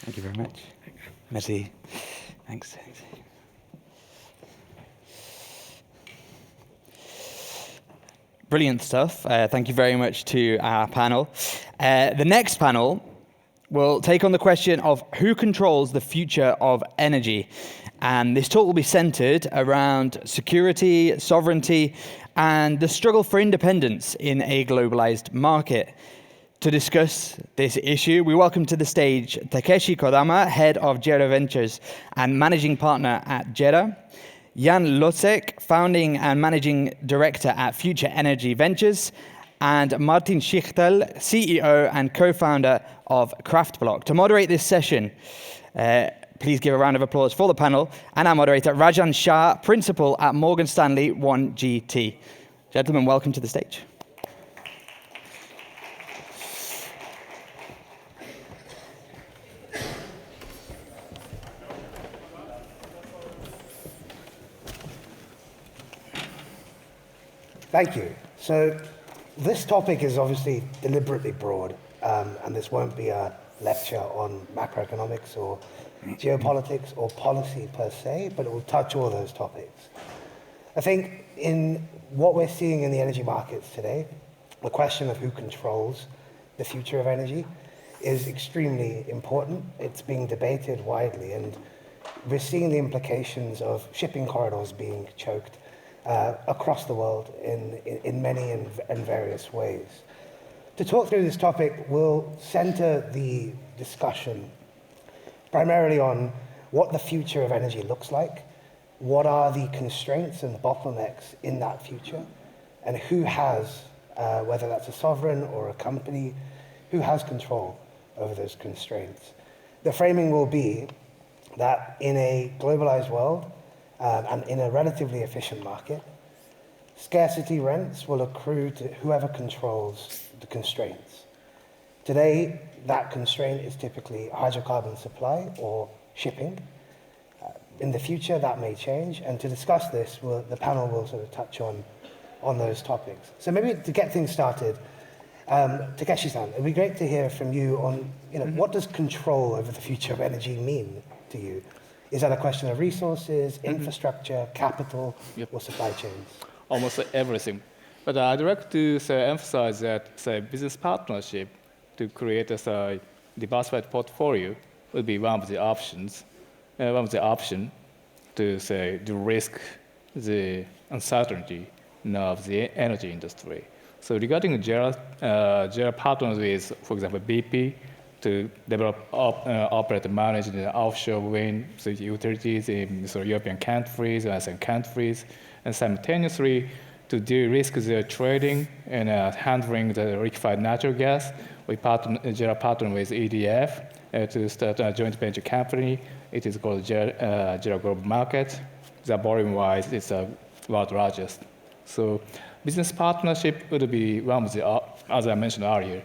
Thank you very much. Merci. Thanks. Brilliant stuff. Thank you very much to our panel. The next panel will take on the question of who controls the future of energy. And this talk will be centered around security, sovereignty, and the struggle for independence in a globalized market. To discuss this issue, we welcome to the stage Takeshi Kodama, head of JERA Ventures and managing partner at JERA, Jan Lozek, founding and managing director at Future Energy Ventures, and Martin Schichtel, CEO and co-founder of Kraftblock. To moderate this session, please give a round of applause for the panel and our moderator, Rajan Shah, principal at Morgan Stanley 1GT. Gentlemen, welcome to the stage. Thank you. So this topic is obviously deliberately broad, and this won't be a lecture on macroeconomics or geopolitics or policy per se, but it will touch all those topics. I think in what we're seeing in the energy markets today, the question of who controls the future of energy is extremely important. It's being debated widely, and we're seeing the implications of shipping corridors being choked across the world in many and various ways. To talk through this topic, we'll center the discussion primarily on what the future of energy looks like, what are the constraints and bottlenecks in that future, and who has, whether that's a sovereign or a company, who has control over those constraints. The framing will be that in a globalized world, and in a relatively efficient market, scarcity rents will accrue to whoever controls the constraints. Today, that constraint is typically hydrocarbon supply or shipping. In the future, that may change, and to discuss this, the panel will sort of touch on those topics. So maybe to get things started, Takeshi-san, it'd be great to hear from you on, what does control over the future of energy mean to you? Is that a question of resources, infrastructure, capital, or supply chains? Almost everything. But I'd like to emphasize that business partnership to create a diversified portfolio will be one of the options. One of the options to de-risk the uncertainty of the energy industry. So regarding JERA partners with, for example, BP, to develop, operate, and manage the offshore wind utilities in European countries and ASEAN countries, and simultaneously to de-risk their trading and handling the liquefied natural gas. JERA partner with EDF to start a joint venture company. It is called JERA Global Market. The volume-wise, it's the world's largest. So business partnership would be one of the, as I mentioned earlier,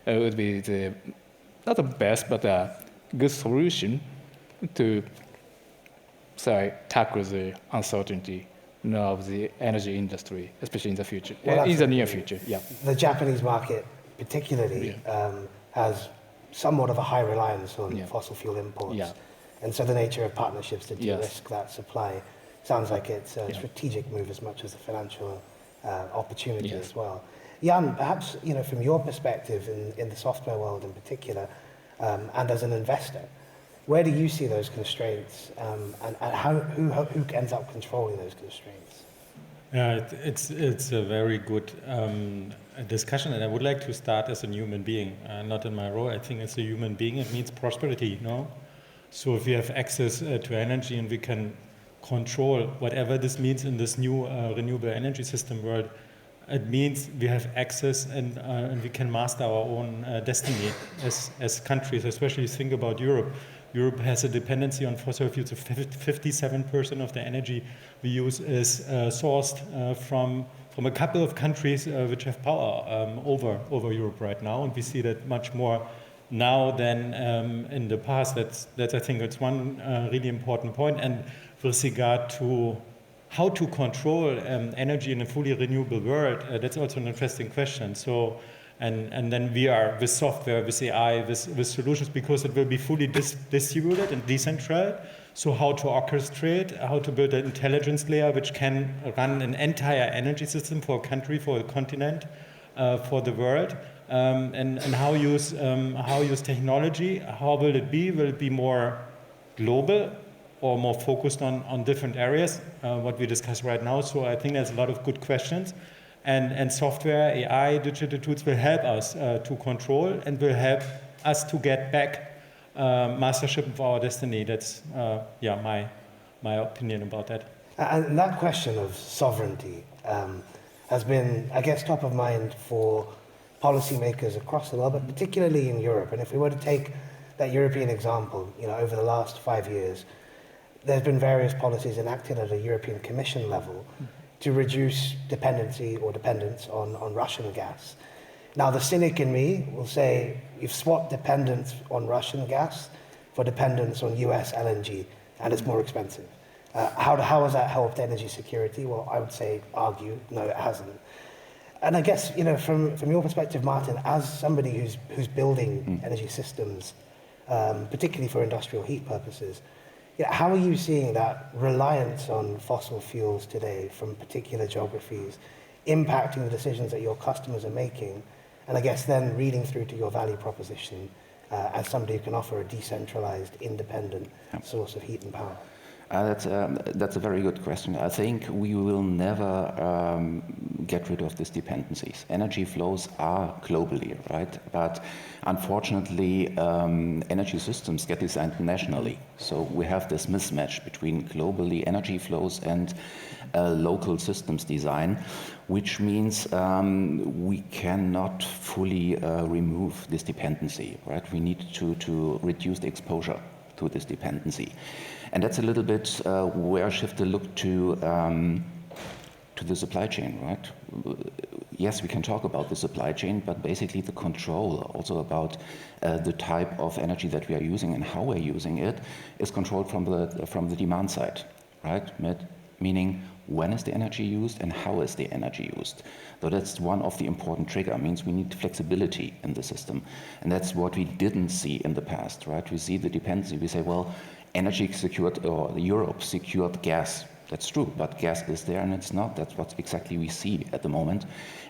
it would be the not the best, but a good solution to tackle the uncertainty of the energy industry, especially in the future, in the near future. Yeah. The Japanese market, particularly, has somewhat of a high reliance on fossil fuel imports, and so the nature of partnerships to de-risk that supply sounds like it's a strategic move as much as a financial opportunity as well. Jan, perhaps from your perspective in the software world in particular, and as an investor, where do you see those constraints, and who ends up controlling those constraints? It's a very good discussion, and I would like to start as a human being, not in my role. I think as a human being, it means prosperity, So if we have access to energy and we can control whatever this means in this new renewable energy system world, it means we have access and we can master our own destiny as countries, especially think about Europe. Europe has a dependency on fossil fuels. 57% of the energy we use is sourced from a couple of countries which have power over Europe right now, and we see that much more now than in the past. That's I think it's one really important point. And with regard to how to control energy in a fully renewable world, that's also an interesting question. So And then we are with software, with AI, with solutions, because it will be fully distributed and decentralized. So how to orchestrate, how to build an intelligence layer which can run an entire energy system for a country, for a continent, for the world, and how use technology. How will it be? Will it be more global or more focused on different areas? What we discuss right now. So I think there's a lot of good questions. And software, AI, digital tools will help us to control and will help us to get back mastership of our destiny. That's my opinion about that. And that question of sovereignty has been, I guess, top of mind for policymakers across the world, but particularly in Europe. And if we were to take that European example, over the last 5 years, there's been various policies enacted at a European Commission level to reduce dependency or dependence on Russian gas. Now, the cynic in me will say, you've swapped dependence on Russian gas for dependence on US LNG, and it's more expensive. How has that helped energy security? Well, I would argue, no, it hasn't. And I guess, from your perspective, Martin, as somebody who's building energy systems, particularly for industrial heat purposes, how are you seeing that reliance on fossil fuels today from particular geographies impacting the decisions that your customers are making? And I guess then reading through to your value proposition as somebody who can offer a decentralized, independent source of heat and power. That's a very good question. I think we will never get rid of these dependencies. Energy flows are globally, right? But unfortunately, energy systems get designed nationally. So we have this mismatch between globally energy flows and local systems design, which means we cannot fully remove this dependency, right? We need to reduce the exposure to this dependency. And that's a little bit where Schichtel looked to the supply chain, right? Yes, we can talk about the supply chain, but basically the control also about the type of energy that we are using and how we're using it is controlled from the demand side, right? Meaning when is the energy used and how is the energy used? So that's one of the important triggers. Means we need flexibility in the system. And that's what we didn't see in the past, right? We see the dependency. We say, well, energy secured, or Europe secured gas. That's true, but gas is there and it's not. That's what exactly we see at the moment.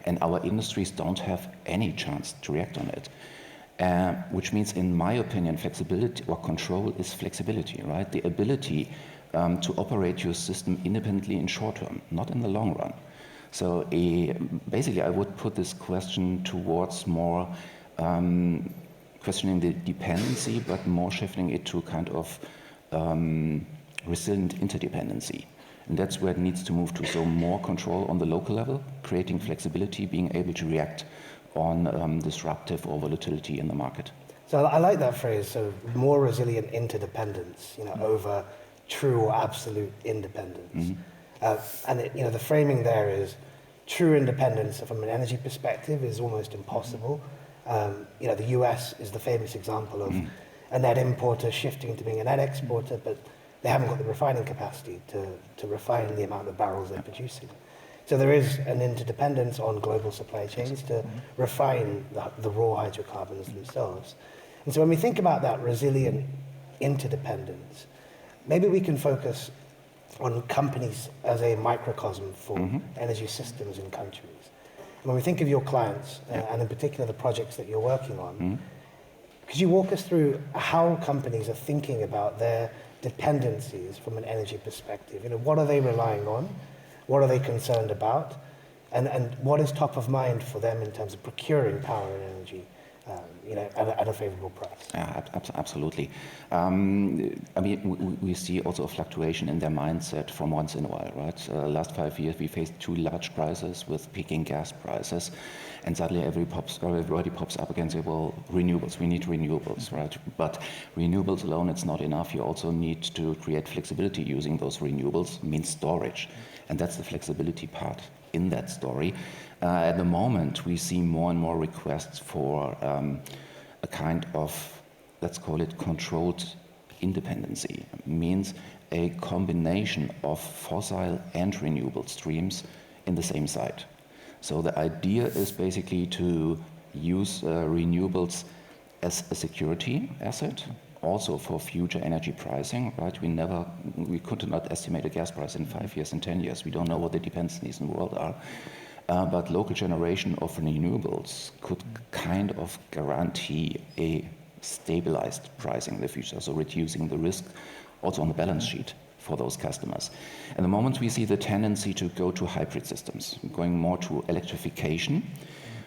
And our industries don't have any chance to react on it. Which means, in my opinion, flexibility or control is flexibility, right? The ability to operate your system independently in short term, not in the long run. So basically, I would put this question towards more questioning the dependency, but more shifting it to kind of resilient interdependency. And that's where it needs to move to. So more control on the local level, creating flexibility, being able to react on disruptive or volatility in the market. So I like that phrase, so more resilient interdependence, over true or absolute independence. And the framing there is true independence from an energy perspective is almost impossible. The US is the famous example of a net importer shifting to being a net exporter, but they haven't got the refining capacity to refine the amount of barrels they're producing. So there is an interdependence on global supply chains to refine the raw hydrocarbons themselves. And so when we think about that resilient interdependence, maybe we can focus on companies as a microcosm for energy systems in countries. And when we think of your clients, and in particular the projects that you're working on, could you walk us through how companies are thinking about their dependencies from an energy perspective? What are they relying on? What are they concerned about? And what is top of mind for them in terms of procuring power and energy at a favorable price? Yeah, absolutely. We see also a fluctuation in their mindset from once in a while, right? Last 5 years, we faced 2 large crises with peaking gas prices, and suddenly everybody pops up again and say, well, renewables, we need renewables, right? But renewables alone, it's not enough. You also need to create flexibility using those renewables, means storage. And that's the flexibility part in that story. At the moment, we see more and more requests for a kind of, let's call it controlled independency. It means a combination of fossil and renewable streams in the same site. So the idea is basically to use renewables as a security asset, also for future energy pricing, right? We could not estimate a gas price in 5 years and 10 years. We don't know what the dependencies in the world are. But local generation of renewables could kind of guarantee a stabilized pricing in the future, so reducing the risk also on the balance sheet for those customers. At the moment, we see the tendency to go to hybrid systems, going more to electrification.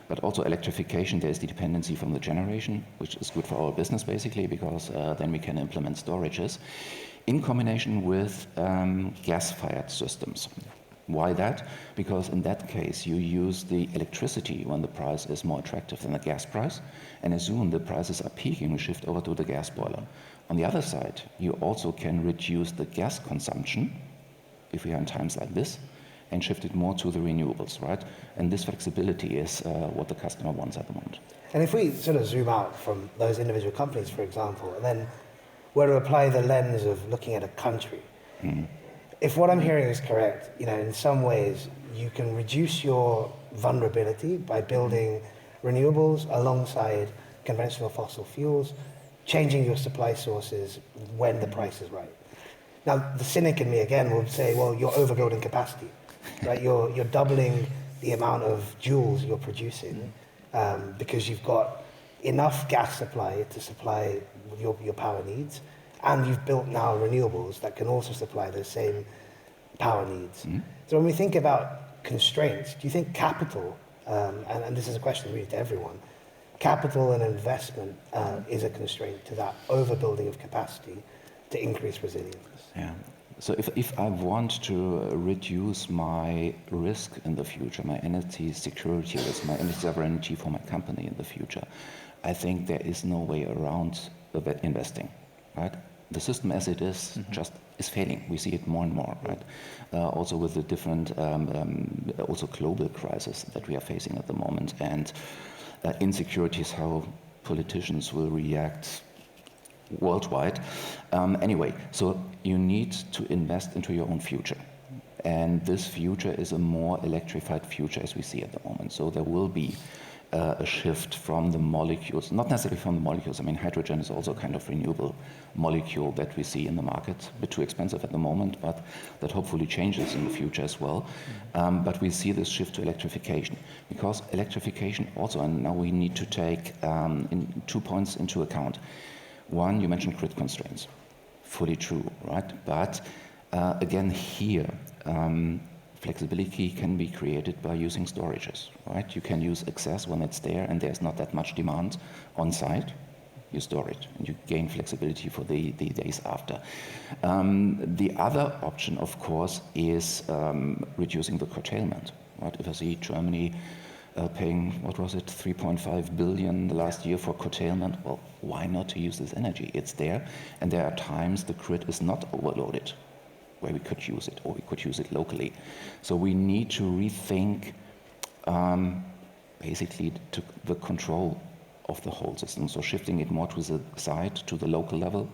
But also electrification, there's the dependency from the generation, which is good for our business basically, because then we can implement storages in combination with gas-fired systems. Why that? Because in that case, you use the electricity when the price is more attractive than the gas price, and as soon the prices are peaking, you shift over to the gas boiler. On the other side, you also can reduce the gas consumption, if we are in times like this, and shift it more to the renewables, right? And this flexibility is what the customer wants at the moment. And if we sort of zoom out from those individual companies, for example, and then were to apply the lens of looking at a country, if what I'm hearing is correct, in some ways you can reduce your vulnerability by building renewables alongside conventional fossil fuels, changing your supply sources when the price is right. Now, the cynic in me again will say, well, you're overbuilding capacity, right? You're doubling the amount of joules you're producing because you've got enough gas supply to supply your power needs, and you've built now renewables that can also supply those same power needs. So when we think about constraints, do you think capital, and this is a question really to everyone, capital and investment is a constraint to that overbuilding of capacity to increase resilience? Yeah. So if I want to reduce my risk in the future, my energy security risk, my energy sovereignty for my company in the future, I think there is no way around investing, right? The system as it is just is failing. We see it more and more, right? Also with the different, also global crisis that we are facing at the moment, and insecurities, how politicians will react worldwide. Anyway, so you need to invest into your own future. And this future is a more electrified future as we see at the moment. So there will be a shift from the molecules, not necessarily from the molecules. I mean, hydrogen is also kind of renewable molecule that we see in the market, a bit too expensive at the moment, but that hopefully changes in the future as well. But we see this shift to electrification, because electrification also, and now we need to take 2 points into account. One, you mentioned grid constraints. Fully true, right? But again, here, flexibility can be created by using storages, right? You can use excess when it's there and there's not that much demand on site. You store it and you gain flexibility for the days after. The other option, of course, is reducing the curtailment, right? If I see Germany paying, what was it, 3.5 billion the last year for curtailment, well, why not to use this energy? It's there, and there are times the grid is not overloaded, where we could use it, or we could use it locally. So we need to rethink basically to the control of the whole system, so shifting it more to the side, to the local level,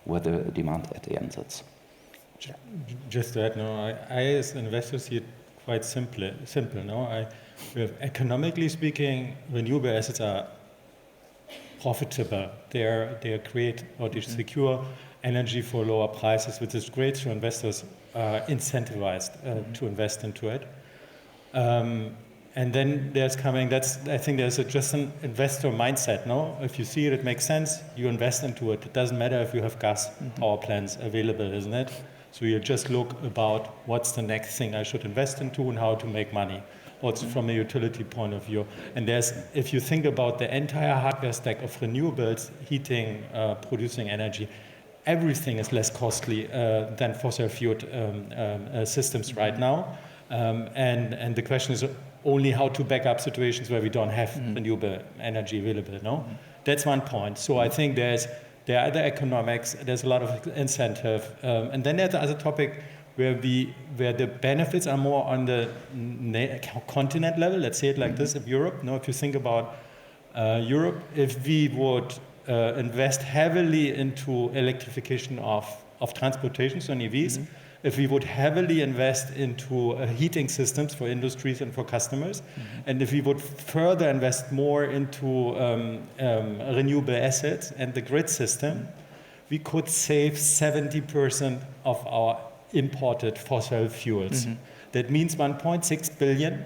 where the demand at the end sits. Just to add, no, I as an investor see it quite simple. No, economically speaking, renewable assets are profitable. They create or they secure energy for lower prices, which is great, so investors are incentivized to invest into it. And then there's I think there's just an investor mindset, no? If you see it, it makes sense, you invest into it. It doesn't matter if you have gas power plants available, isn't it? So you just look about what's the next thing I should invest into and how to make money, also from a utility point of view. And if you think about the entire hardware stack of renewables, heating, producing energy, everything is less costly than fossil fuel systems right now. And the question is only how to back up situations where we don't have renewable energy available, no? That's one point. So I think there are other economics, there's a lot of incentive. And then there's the other topic where the benefits are more on the continent level, let's say it like this, of Europe. No, if you think about Europe, if we would invest heavily into electrification of transportation, so EVs, if we would heavily invest into heating systems for industries and for customers, and if we would further invest more into renewable assets and the grid system, we could save 70% of our imported fossil fuels. That means 1.6 billion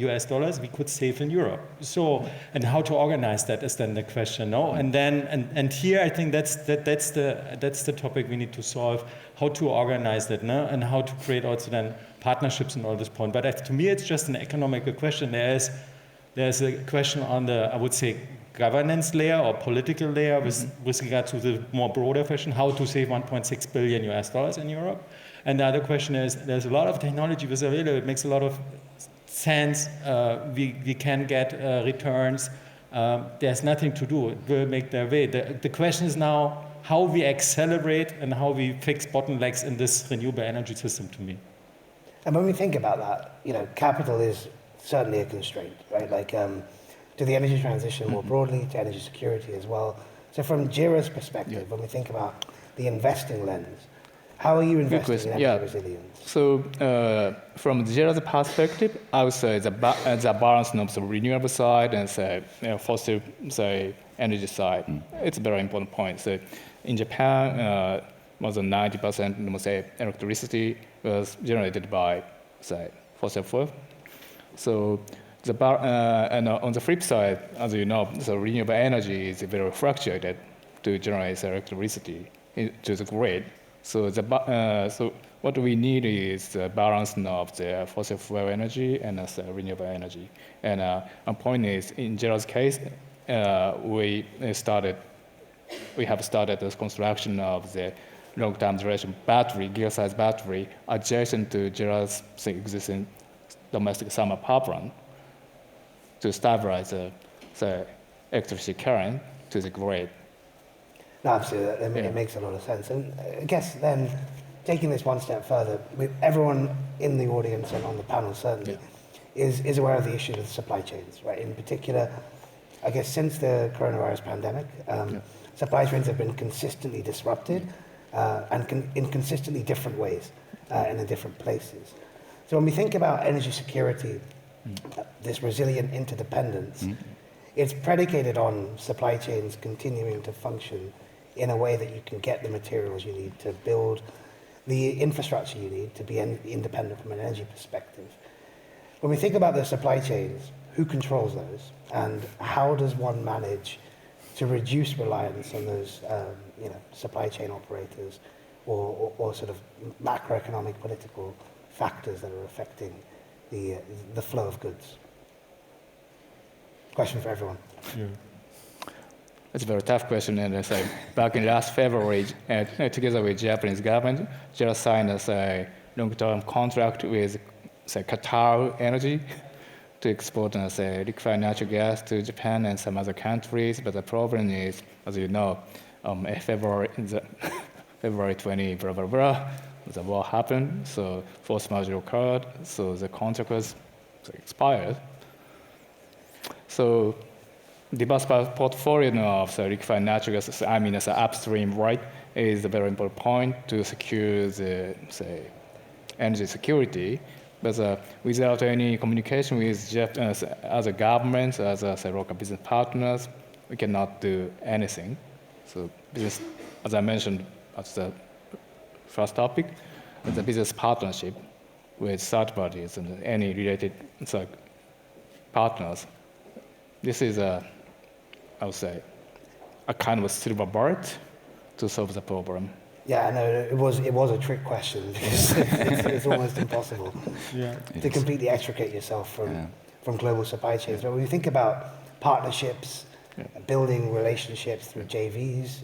US dollars we could save in Europe. So, and how to organize that is then the question, no? And then, and here I think that's the topic we need to solve, how to organize that, no? And how to create also then partnerships and all this point. But to me, it's just an economical question. There's a question on the, I would say, governance layer or political layer with regard to the more broader question, how to save 1.6 billion US dollars in Europe. And the other question is, there's a lot of technology that's available. It makes a lot of sense. We can get returns. There's nothing to do. It will make their way. The question is now how we accelerate and how we fix bottlenecks in this renewable energy system, to me. And when we think about that, you know, capital is certainly a constraint, right? Like to the energy transition more broadly, to energy security as well. So from JERA's perspective, when we think about the investing lens, how are you investing in energy resilience? So from JERA's perspective, I would say the balance of the renewable side and the fossil energy side, it's a very important point. So in Japan, more than 90% electricity was generated by fossil fuel. So and on the flip side, as you know, the renewable energy is very fluctuated to generate electricity to the grid. So so what we need is the balance of the fossil fuel energy and the renewable energy. And one point is, in JERA's case, we have started the construction of the long-term duration battery, giga-size battery, adjacent to JERA's existing domestic thermal power plant to stabilize the electricity current to the grid. No, absolutely, it makes a lot of sense. And I guess then, taking this one step further, with everyone in the audience and on the panel certainly is aware of the issue of the supply chains, right? In particular, I guess since the coronavirus pandemic, supply chains have been consistently disrupted and in consistently different ways and in different places. So when we think about energy security, this resilient interdependence, it's predicated on supply chains continuing to function in a way that you can get the materials you need to build the infrastructure you need to be independent from an energy perspective. When we think about the supply chains, who controls those, and how does one manage to reduce reliance on those supply chain operators or sort of macroeconomic political factors that are affecting the flow of goods? Question for everyone. Yeah. It's a very tough question, and back in last February, together with Japanese government, JERA signed a long-term contract with Qatar Energy to export liquefied natural gas to Japan and some other countries. But the problem is, as you know, February 20, blah blah blah, the war happened, so force majeure occurred, so the contract was expired. So diversified portfolio of liquefied natural gas, I mean, as upstream, right, is a very important point to secure the energy security. But without any communication with other governments, other local business partners, we cannot do anything. So business, as I mentioned at the first topic, the business partnership with third parties and any related partners. This is I would say, a kind of a silver bullet to solve the problem. Yeah, no, it was a trick question because it's almost impossible to completely extricate yourself from global supply chains. But when you think about partnerships, building relationships through JVs,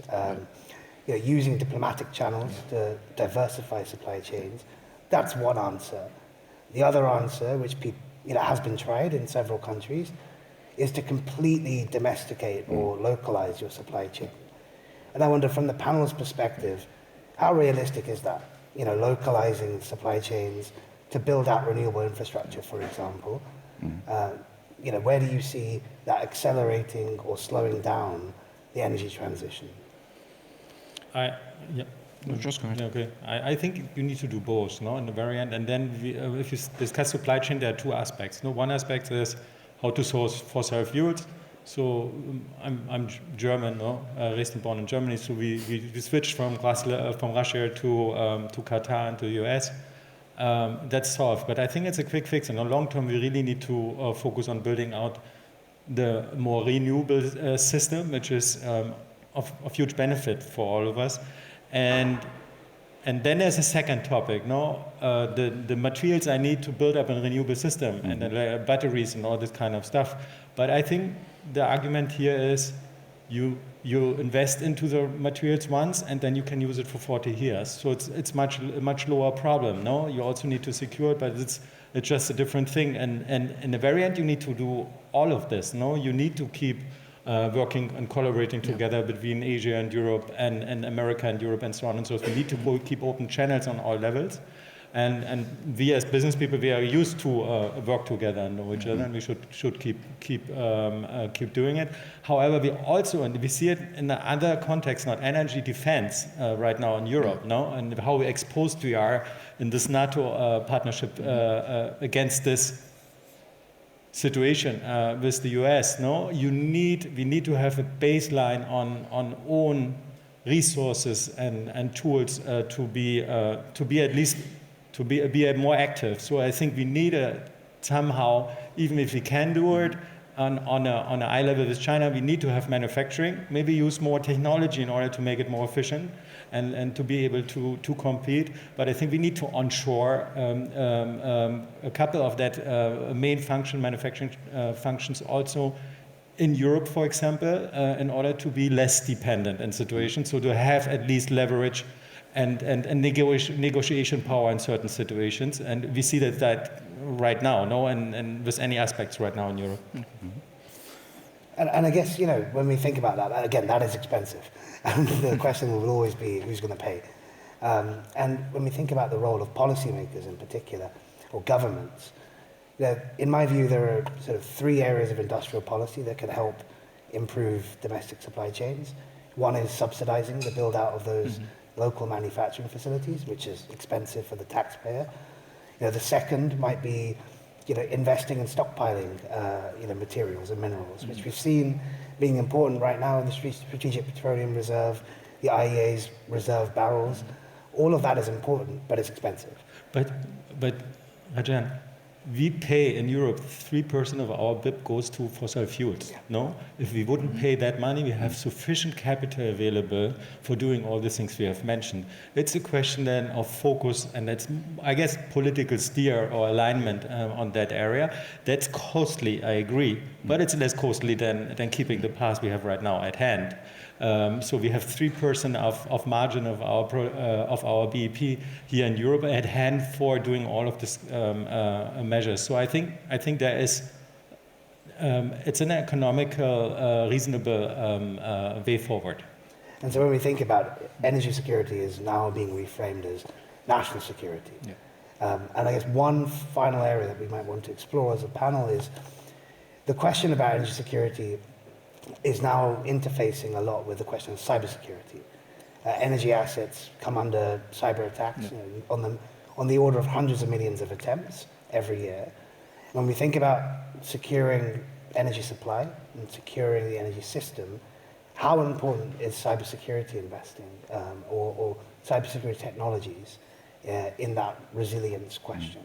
using diplomatic channels to diversify supply chains, that's one answer. The other answer, which has been tried in several countries, is to completely domesticate or localize your supply chain. And I wonder, from the panel's perspective, how realistic is that? Localizing supply chains to build out renewable infrastructure, for example. Where do you see that accelerating or slowing down the energy transition? Just go ahead. Okay, I think you need to do both, no, in the very end. And then if you discuss supply chain, there are two aspects. No, one aspect is how to source fossil fuels. So I'm German, no, raised and born in Germany. So we switched from Russia to Qatar and to the US. That's solved, but I think it's a quick fix. In the long term, we really need to focus on building out the more renewable system, which is of huge benefit for all of us. And then there's a second topic, no? The materials I need to build up a renewable system, and the batteries and all this kind of stuff. But I think the argument here is you invest into the materials once, and then you can use it for 40 years. So it's a much lower problem, no? You also need to secure it, but it's just a different thing. And in the very end, you need to do all of this, no? You need to keep working and collaborating together between Asia and Europe and America and Europe and so on and so forth. We need to keep open channels on all levels. And we as business people, we are used to work together and know each other, and we should keep doing it. However, we also, and we see it in the other context, not energy defense right now in Europe, no, and how exposed we are in this NATO partnership against this situation with the US. No, we need to have a baseline on own resources and tools to be at least to be more active. So I think we need somehow, even if we can do it on a eye level with China, we need to have manufacturing, maybe use more technology in order to make it more efficient and to be able to compete. But I think we need to onshore a couple of that main manufacturing functions also in Europe, for example, in order to be less dependent in situations, so to have at least leverage and negotiation power in certain situations. And we see that right now, no, and with any aspects right now in Europe. Mm-hmm. And I guess, when we think about that, again, that is expensive. And the question will always be, who's going to pay? And when we think about the role of policymakers in particular, or governments, in my view, there are sort of three areas of industrial policy that can help improve domestic supply chains. One is subsidizing the build out of those local manufacturing facilities, which is expensive for the taxpayer. The second might be, investing in stockpiling, materials and minerals, which we've seen being important right now in the Strategic Petroleum Reserve, the IEA's reserve barrels. All of that is important, but it's expensive. But Rajan, we pay in Europe 3% of our BIP goes to fossil fuels. Yeah. No, if we wouldn't pay that money, we have sufficient capital available for doing all the things we have mentioned. It's a question then of focus, and that's, I guess, political steer or alignment on that area. That's costly, I agree, but it's less costly than keeping the path we have right now at hand. So we have 3% of margin of our BEP here in Europe at hand for doing all of this measures. So I think there is it's an economical, reasonable way forward. And so when we think about it, energy security is now being reframed as national security. Yeah. And I guess one final area that we might want to explore as a panel is the question about energy security is now interfacing a lot with the question of cybersecurity. Energy assets come under cyber attacks on the order of hundreds of millions of attempts every year. When we think about securing energy supply and securing the energy system, how important is cybersecurity investing or cybersecurity technologies in that resilience question?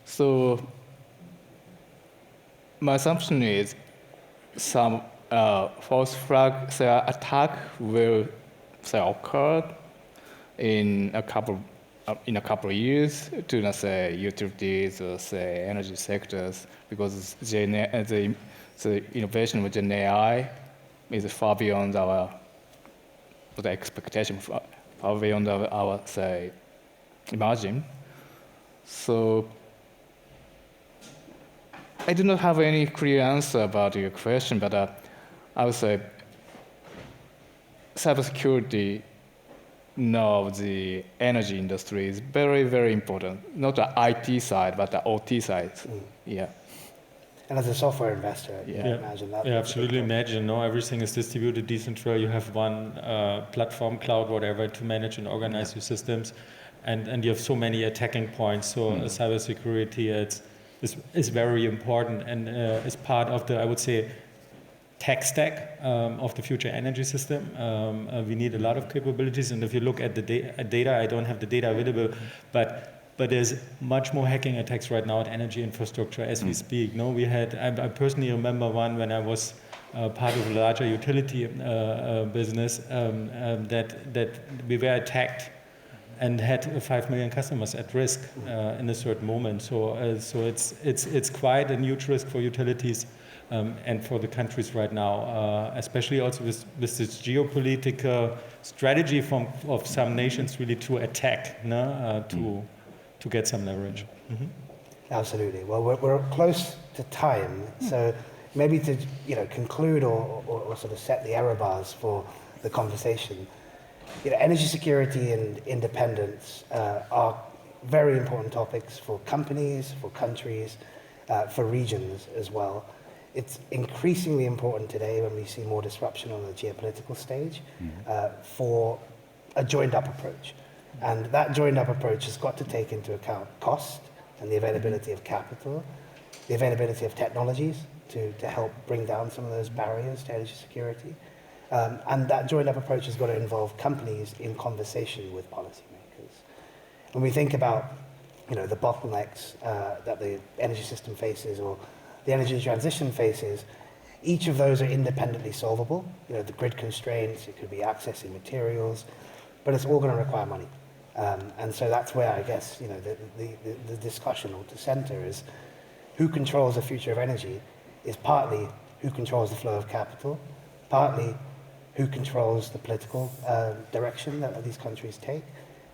So my assumption is some false flag attack will occur in a couple of years to, let's say, utilities or say energy sectors, because the innovation with Gen AI is far beyond our expectation, far beyond our say margin. So I do not have any clear answer about your question, but I would say cybersecurity of the energy industry is very, very important. Not the IT side, but the OT side. Yeah. And as a software investor, you Yeah. can imagine that. Yeah, that's a big absolutely. topic. Imagine, no, everything is distributed, decentralized. You have one platform, cloud, whatever, to manage and organize your systems, and you have so many attacking points. So cybersecurity is very important and is part of the, I would say, tech stack of the future energy system. We need a lot of capabilities, and if you look at the data, I don't have the data available, but there's much more hacking attacks right now at energy infrastructure as we speak. No, I personally remember one when I was part of a larger utility business that we were attacked and had 5 million customers at risk in a certain moment. So it's quite a huge risk for utilities and for the countries right now, especially also with this geopolitical strategy of some nations really to attack, to get some leverage. Absolutely. Well, we're close to time, so maybe to conclude or sort of set the error bars for the conversation. Energy security and independence are very important topics for companies, for countries, for regions as well. It's increasingly important today when we see more disruption on the geopolitical stage for a joined-up approach. And that joined-up approach has got to take into account cost and the availability of capital, the availability of technologies to help bring down some of those barriers to energy security. And that joined-up approach has got to involve companies in conversation with policymakers. When we think about the bottlenecks that the energy system faces or the energy transition faces, each of those are independently solvable. The grid constraints, it could be accessing materials, but it's all going to require money. And so that's where I guess the discussion or to center is who controls the future of energy is partly who controls the flow of capital, partly who controls the political direction that these countries take,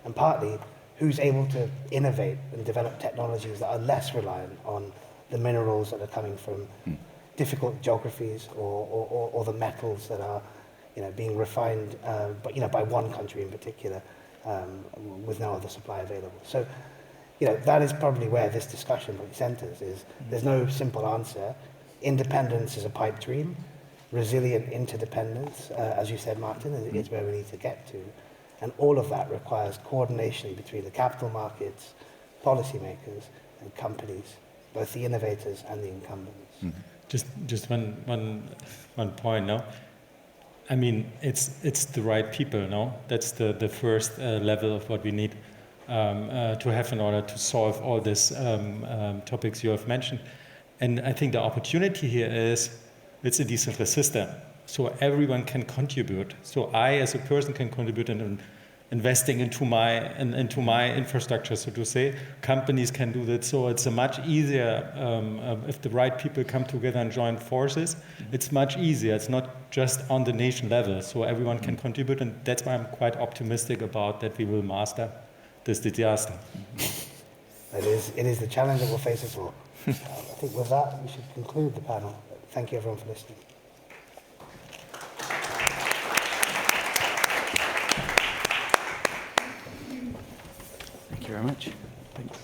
and partly who's able to innovate and develop technologies that are less reliant on the minerals that are coming from difficult geographies or the metals that are being refined by one country in particular with no other supply available. So that is probably where this discussion centers is there's no simple answer. Independence is a pipe dream. Resilient interdependence, as you said, Martin, is where we need to get to. And all of that requires coordination between the capital markets, policymakers, and companies, both the innovators and the incumbents. Just one point, no? I mean, it's the right people, no? That's the first level of what we need to have in order to solve all these topics you have mentioned. And I think the opportunity here is it's a decentralized system, so everyone can contribute. So I, as a person, can contribute in investing into my infrastructure, so to say. Companies can do that. So it's a much easier if the right people come together and join forces. It's much easier. It's not just on the nation level. So everyone can contribute, and that's why I'm quite optimistic about that we will master this disaster. It is the challenge that will face us all. I think with that, we should conclude the panel. Thank you, everyone, for listening. Thank you very much. Thanks.